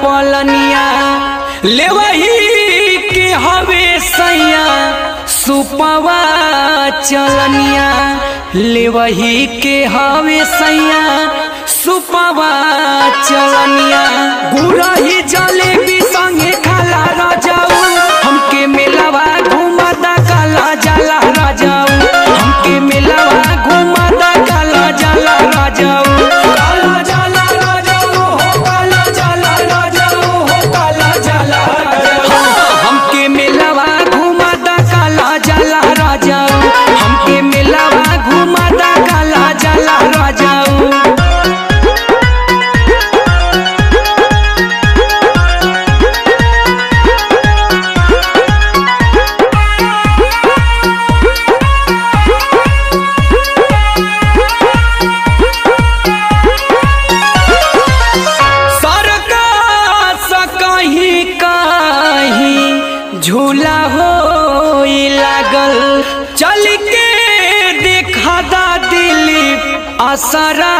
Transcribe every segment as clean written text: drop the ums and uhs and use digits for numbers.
पलनिया लेवही के हवे सैया सुपवा चलनिया लेवही के हवे सैया सुपवा चलनिया गुरही जलेबी संगे खाला राजाऊ हमके मेलावा घुमादा काला जाला राजाऊ हमके मेलावा घुमादा काला जाला राजाऊ काला जाला राजाऊ हो काला जाला राजाऊ हो काला जाला हमके मेलावा घुमादा काला जाला राजाऊ हमके मेलावा घुमादा काला जाला राजाऊ। झूला हो लागल चल के देखा दा दिलीप असरा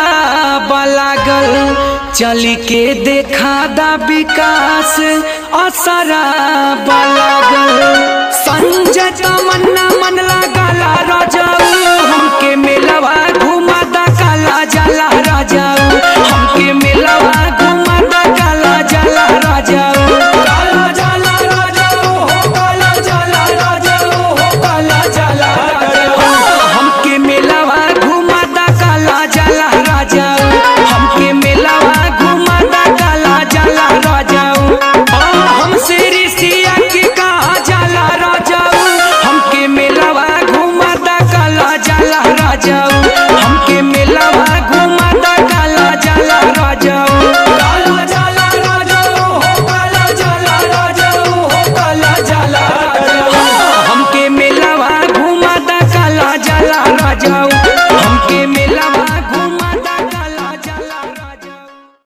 लागल चल के देखा दा विकास असरा लागल संजय तमन्ना मन लागला राजाऊ हमके मेलवा